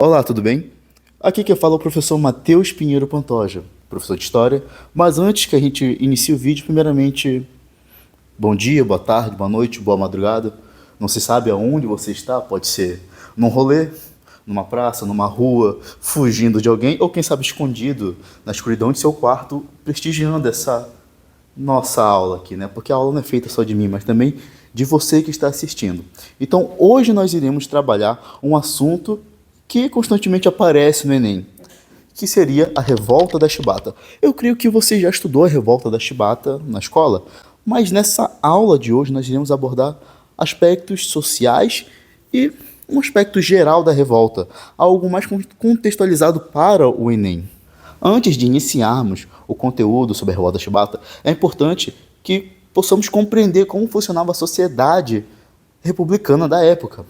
Olá, tudo bem? Aqui que fala é o professor Matheus Pinheiro Pantoja, professor de História. Mas antes que a gente inicie o vídeo, primeiramente, bom dia, boa tarde, boa noite, boa madrugada. Não se sabe aonde você está, pode ser num rolê, numa praça, numa rua, fugindo de alguém, ou quem sabe escondido na escuridão de seu quarto, prestigiando essa nossa aula aqui, né? Porque a aula não é feita só de mim, mas também de você que está assistindo. Então, hoje nós iremos trabalhar um assunto que constantemente aparece no Enem, que seria a revolta da Chibata. Eu creio que você já estudou a revolta da Chibata na escola, mas nessa aula de hoje nós iremos abordar aspectos sociais e um aspecto geral da revolta, algo mais contextualizado para o Enem. Antes de iniciarmos o conteúdo sobre a revolta da Chibata, é importante que possamos compreender como funcionava a sociedade republicana da época.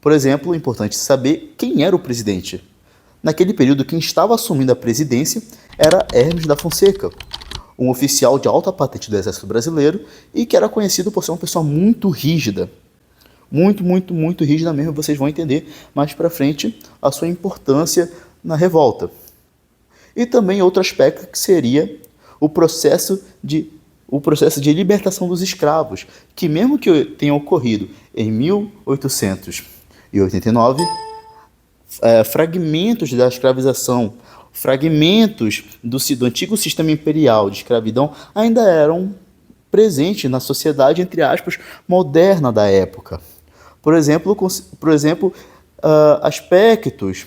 Por exemplo, é importante saber quem era o presidente. Naquele período, quem estava assumindo a presidência era Hermes da Fonseca, um oficial de alta patente do Exército Brasileiro e que era conhecido por ser uma pessoa muito rígida. Muito rígida mesmo, vocês vão entender mais para frente a sua importância na revolta. E também outro aspecto que seria o processo de libertação dos escravos, que mesmo que tenha ocorrido em 1889, fragmentos da escravização, fragmentos do antigo sistema imperial de escravidão ainda eram presentes na sociedade, entre aspas, moderna da época. Por exemplo, aspectos,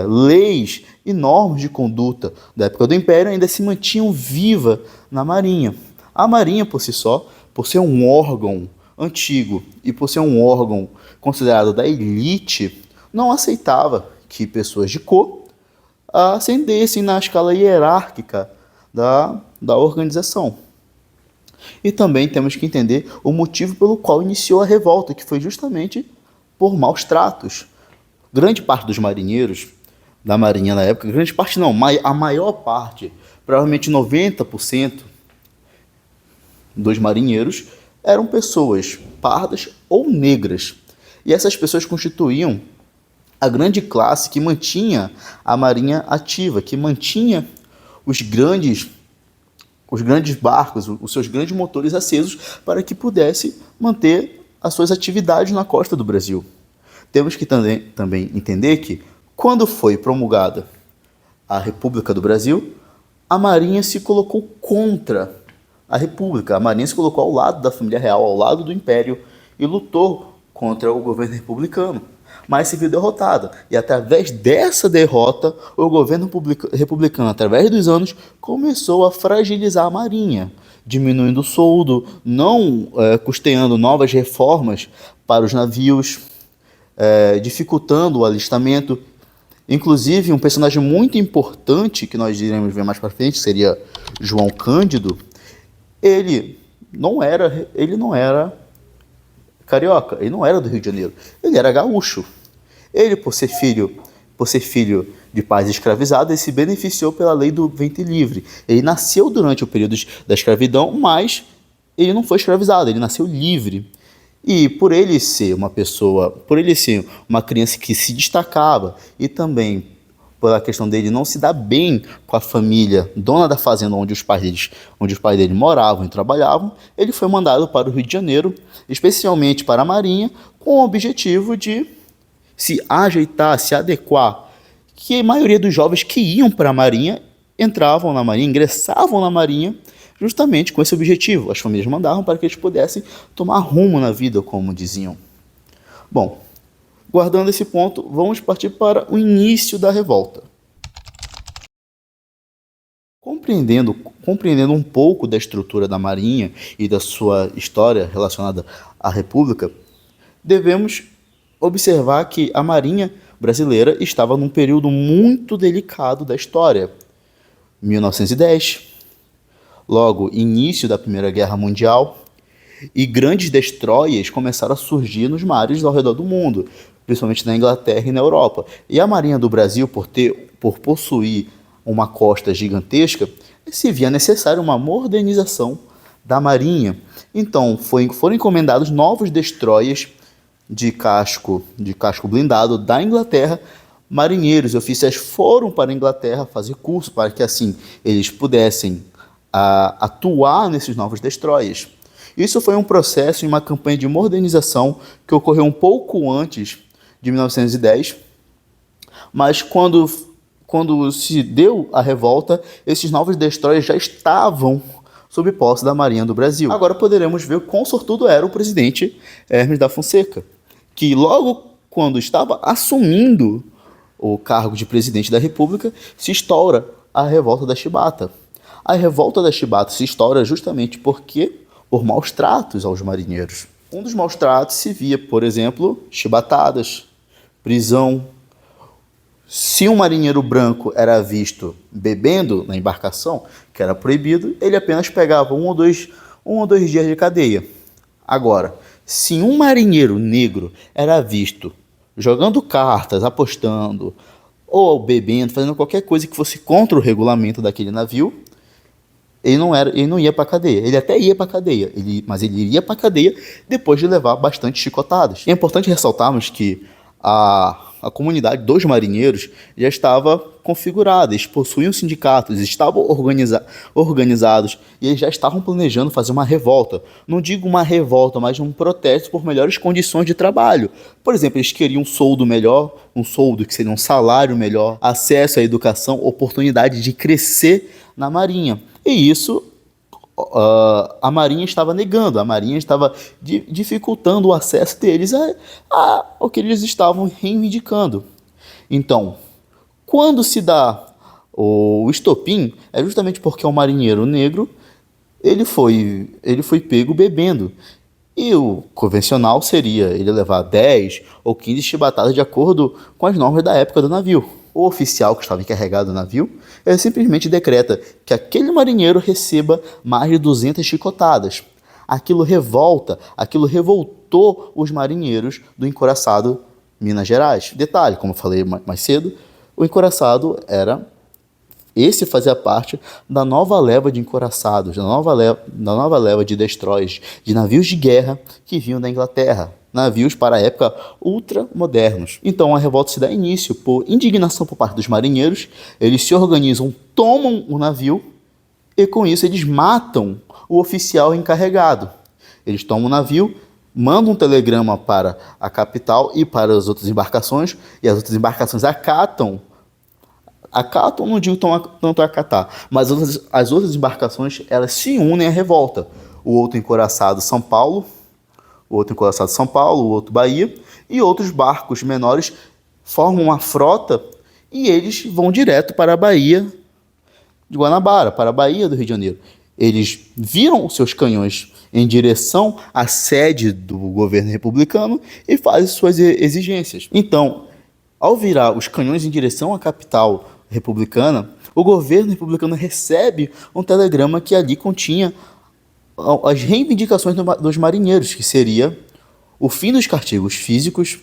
leis e normas de conduta da época do Império ainda se mantinham vivas na Marinha. A Marinha, por si só, por ser um órgão antigo e por ser um órgão considerado da elite, não aceitava que pessoas de cor ascendessem na escala hierárquica da organização. E também temos que entender o motivo pelo qual iniciou a revolta, que foi justamente por maus tratos. Grande parte dos marinheiros da Marinha na época, grande parte não, a maior parte, provavelmente 90% dos marinheiros, eram pessoas pardas ou negras. E essas pessoas constituíam a grande classe que mantinha a Marinha ativa, que mantinha os grandes barcos, os seus grandes motores acesos para que pudesse manter as suas atividades na costa do Brasil. Temos que também entender que, quando foi promulgada a República do Brasil, a Marinha se colocou contra a República. A Marinha se colocou ao lado da família real, ao lado do Império, e lutou contra o governo republicano, mas se viu derrotada. E através dessa derrota, o governo republicano, através dos anos, começou a fragilizar a Marinha, diminuindo o soldo, não custeando novas reformas para os navios, dificultando o alistamento. Inclusive, um personagem muito importante que nós iremos ver mais para frente seria João Cândido. Ele não era carioca, ele não era do Rio de Janeiro, ele era gaúcho. Ele, por ser filho de pais escravizados, ele se beneficiou pela lei do ventre livre. Ele nasceu durante o período da escravidão, mas ele não foi escravizado, ele nasceu livre. E por ele ser uma criança que se destacava e também pela questão dele não se dar bem com a família dona da fazenda onde os pais dele moravam e trabalhavam, ele foi mandado para o Rio de Janeiro, especialmente para a Marinha, com o objetivo de se ajeitar, se adequar. Que a maioria dos jovens que iam para a Marinha entravam na Marinha, ingressavam na Marinha, justamente com esse objetivo. As famílias mandavam para que eles pudessem tomar rumo na vida, como diziam. Bom, guardando esse ponto, vamos partir para o início da revolta. Compreendendo um pouco da estrutura da Marinha e da sua história relacionada à República, devemos observar que a Marinha brasileira estava num período muito delicado da história. 1910, logo início da Primeira Guerra Mundial, e grandes destroyers começaram a surgir nos mares ao redor do mundo, principalmente na Inglaterra e na Europa. E a Marinha do Brasil, por possuir uma costa gigantesca, se via necessário uma modernização da Marinha. Então foram encomendados novos destroyers de casco blindado da Inglaterra marinheiros e oficiais foram para a Inglaterra fazer curso para que assim eles pudessem atuar nesses novos destroyers. Isso foi um processo e uma campanha de modernização que ocorreu um pouco antes de 1910, mas quando se deu a revolta, esses novos destroyers já estavam sob posse da Marinha do Brasil. Agora poderemos ver o quão sortudo era o presidente Hermes da Fonseca, que logo quando estava assumindo o cargo de presidente da República, se instaura a Revolta da Chibata. A Revolta da Chibata se instaura justamente por maus tratos aos marinheiros. Um dos maus tratos se via, por exemplo, chibatadas, prisão. Se um marinheiro branco era visto bebendo na embarcação, que era proibido, ele apenas pegava um ou dois dias de cadeia. Agora, se um marinheiro negro era visto jogando cartas, apostando, ou bebendo, fazendo qualquer coisa que fosse contra o regulamento daquele navio, ele não ia para a cadeia. Ele até ia para a cadeia, mas ele iria para a cadeia depois de levar bastante chicotadas. É importante ressaltarmos que a comunidade dos marinheiros já estava configurada, eles possuíam sindicatos, eles estavam organizados e eles já estavam planejando fazer uma revolta. Não digo uma revolta, mas um protesto por melhores condições de trabalho. Por exemplo, eles queriam um soldo melhor, um soldo que seria um salário melhor, acesso à educação, oportunidade de crescer na Marinha. E isso a Marinha estava negando, a Marinha estava dificultando o acesso deles ao que eles estavam reivindicando. Então, quando se dá o estopim, é justamente porque o marinheiro negro ele foi pego bebendo. E o convencional seria ele levar 10 ou 15 chibatadas de acordo com as normas da época do navio. O oficial que estava encarregado do navio, ele simplesmente decreta que aquele marinheiro receba mais de 200 chicotadas. Aquilo revoltou os marinheiros do encouraçado Minas Gerais. Detalhe, como eu falei mais cedo, o encouraçado esse fazia parte da nova leva de encouraçados, da nova leva de destroyers, de navios de guerra que vinham da Inglaterra. Navios para a época ultramodernos. Então a revolta se dá início por indignação por parte dos marinheiros, eles se organizam, tomam o navio e com isso eles matam o oficial encarregado. Eles tomam o navio, mandam um telegrama para a capital e para as outras embarcações, e as outras embarcações acatam, não digo tanto acatar, mas as outras embarcações elas se unem à revolta. O outro encouraçado São Paulo, o outro Bahia, e outros barcos menores formam uma frota e eles vão direto para a Baía de Guanabara, para a Baía do Rio de Janeiro. Eles viram os seus canhões em direção à sede do governo republicano e fazem suas exigências. Então, ao virar os canhões em direção à capital republicana, o governo republicano recebe um telegrama que ali continha as reivindicações dos marinheiros, que seria o fim dos castigos físicos,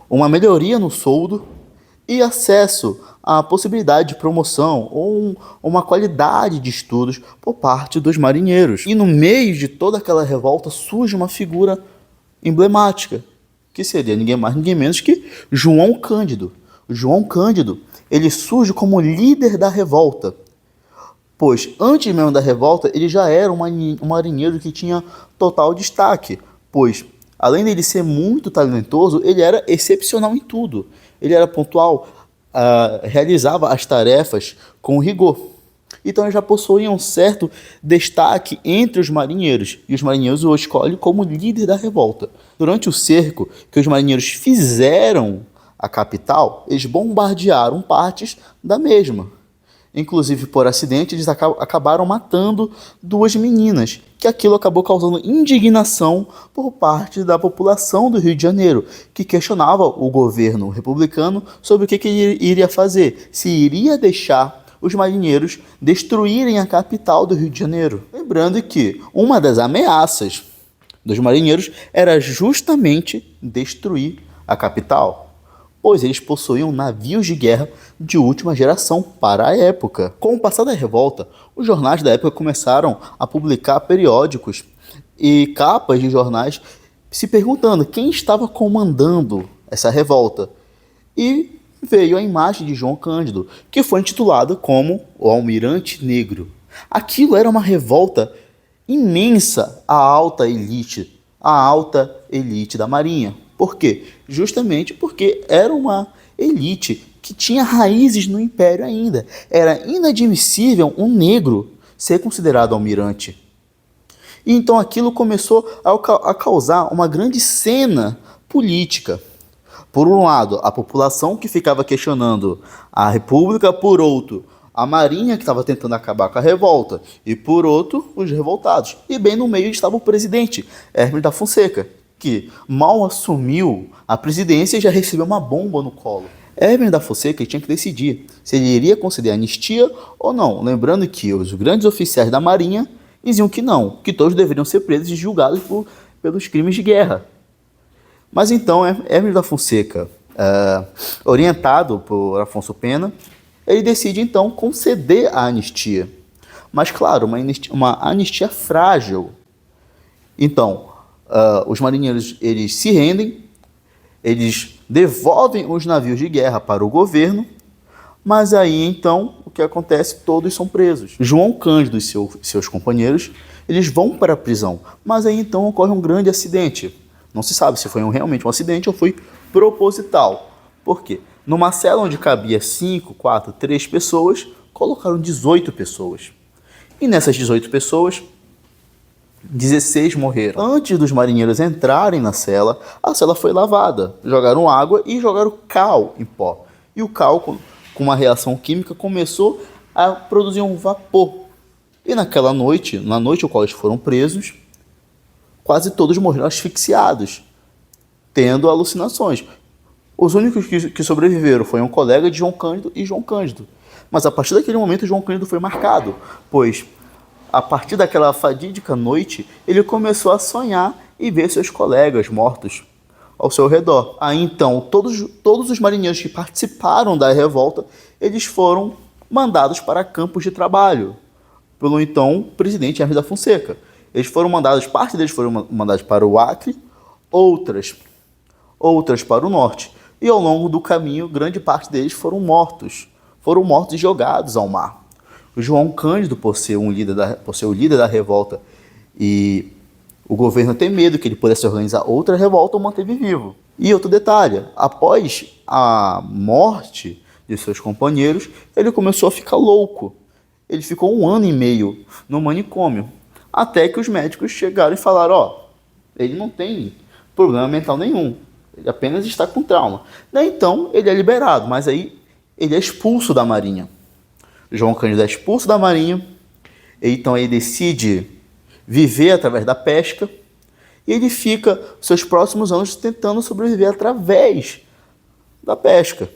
uma melhoria no soldo e acesso à possibilidade de promoção ou uma qualidade de estudos por parte dos marinheiros. E no meio de toda aquela revolta surge uma figura emblemática, que seria ninguém mais, ninguém menos que João Cândido. João Cândido, ele surge como líder da revolta, pois antes mesmo da revolta ele já era um marinheiro que tinha total destaque, pois além dele ser muito talentoso, ele era excepcional em tudo. Ele era pontual, realizava as tarefas com rigor. Então ele já possuía um certo destaque entre os marinheiros, e os marinheiros o escolhem como líder da revolta. Durante o cerco que os marinheiros fizeram à capital, eles bombardearam partes da mesma. Inclusive, por acidente, eles acabaram matando 2 meninas, que aquilo acabou causando indignação por parte da população do Rio de Janeiro, que questionava o governo republicano sobre o que ele iria fazer, se iria deixar os marinheiros destruírem a capital do Rio de Janeiro. Lembrando que uma das ameaças dos marinheiros era justamente destruir a capital, pois eles possuíam navios de guerra de última geração para a época. Com o passar da revolta, os jornais da época começaram a publicar periódicos e capas de jornais se perguntando quem estava comandando essa revolta. E veio a imagem de João Cândido, que foi intitulada como o Almirante Negro. Aquilo era uma revolta imensa à alta elite da Marinha. Por quê? Justamente porque era uma elite que tinha raízes no Império ainda. Era inadmissível um negro ser considerado almirante. E então aquilo começou a causar uma grande cena política. Por um lado, a população que ficava questionando a República, por outro, a Marinha que estava tentando acabar com a revolta, e por outro, os revoltados. E bem no meio estava o presidente, Hermes da Fonseca, que mal assumiu a presidência e já recebeu uma bomba no colo. Hermes da Fonseca tinha que decidir se ele iria conceder anistia ou não, lembrando que os grandes oficiais da Marinha diziam que não, que todos deveriam ser presos e julgados pelos crimes de guerra. Mas então Hermes da Fonseca, orientado por Afonso Pena, ele decide então conceder a anistia. Mas claro, uma anistia frágil. Então, os marinheiros eles se rendem, eles devolvem os navios de guerra para o governo, mas aí então o que acontece? Todos são presos. João Cândido e seus companheiros, eles vão para a prisão, mas aí então ocorre um grande acidente. Não se sabe se foi realmente um acidente ou foi proposital. Por quê? Numa cela onde cabia 5, 4, 3 pessoas, colocaram 18 pessoas. E nessas 18 pessoas, 16 morreram. Antes dos marinheiros entrarem na cela, a cela foi lavada. Jogaram água e jogaram cal em pó. E o cal, com uma reação química, começou a produzir um vapor. E naquela noite, na noite ao qual eles foram presos, quase todos morreram asfixiados, tendo alucinações. Os únicos que sobreviveram foi um colega de João Cândido e João Cândido. Mas a partir daquele momento, João Cândido foi marcado, pois a partir daquela fatídica noite, ele começou a sonhar e ver seus colegas mortos ao seu redor. Aí então, todos os marinheiros que participaram da revolta, eles foram mandados para campos de trabalho pelo então presidente Hermes da Fonseca. Parte deles foram mandados para o Acre, outras para o norte. E ao longo do caminho, grande parte deles foram mortos e jogados ao mar. O João Cândido, por ser o líder da revolta, e o governo tem medo que ele pudesse organizar outra revolta, o manteve vivo. E outro detalhe, após a morte de seus companheiros, ele começou a ficar louco. Ele ficou 1 ano e meio no manicômio, até que os médicos chegaram e falaram, ele não tem problema mental nenhum, ele apenas está com trauma. Então, ele é liberado, mas aí ele é expulso da Marinha. João Cândido é expulso da Marinha, então ele decide viver através da pesca, e ele fica seus próximos anos tentando sobreviver através da pesca.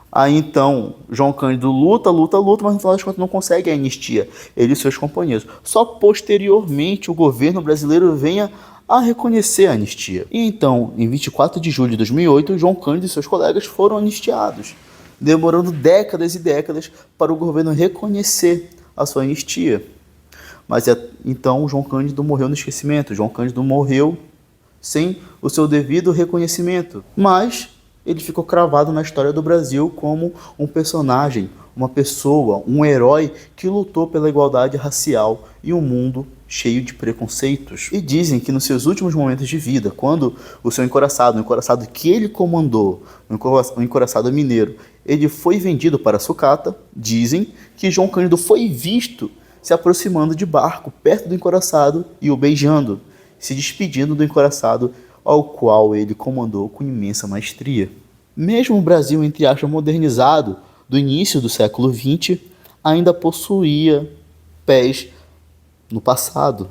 Aí então, João Cândido luta, mas no final das contas não consegue a anistia, ele e seus companheiros. Só posteriormente o governo brasileiro venha a reconhecer a anistia. E então, em 24 de julho de 2008, João Cândido e seus colegas foram anistiados, demorando décadas e décadas para o governo reconhecer a sua anistia. Mas então João Cândido morreu no esquecimento, João Cândido morreu sem o seu devido reconhecimento. Mas ele ficou cravado na história do Brasil como um personagem, uma pessoa, um herói que lutou pela igualdade racial em um mundo cheio de preconceitos. E dizem que nos seus últimos momentos de vida, quando o seu encouraçado, o encouraçado que ele comandou, o encouraçado mineiro, ele foi vendido para sucata, dizem que João Cândido foi visto se aproximando de barco perto do encouraçado e o beijando, se despedindo do encouraçado ao qual ele comandou com imensa maestria. Mesmo o Brasil, entre aspas, modernizado do início do século XX, ainda possuía pés no passado,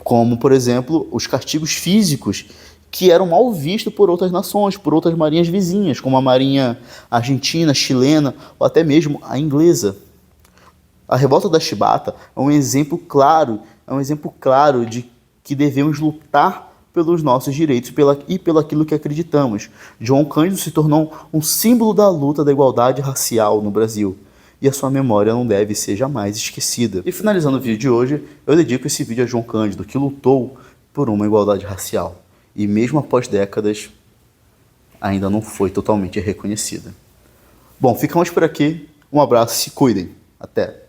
como, por exemplo, os castigos físicos que eram mal vistos por outras nações, por outras marinhas vizinhas, como a marinha argentina, chilena ou até mesmo a inglesa. A revolta da Chibata é um exemplo claro de que devemos lutar pelos nossos direitos e pelo aquilo que acreditamos. João Cândido se tornou um símbolo da luta da igualdade racial no Brasil, e a sua memória não deve ser jamais esquecida. E finalizando o vídeo de hoje, eu dedico esse vídeo a João Cândido, que lutou por uma igualdade racial. E mesmo após décadas, ainda não foi totalmente reconhecida. Bom, ficamos por aqui. Um abraço, se cuidem. Até!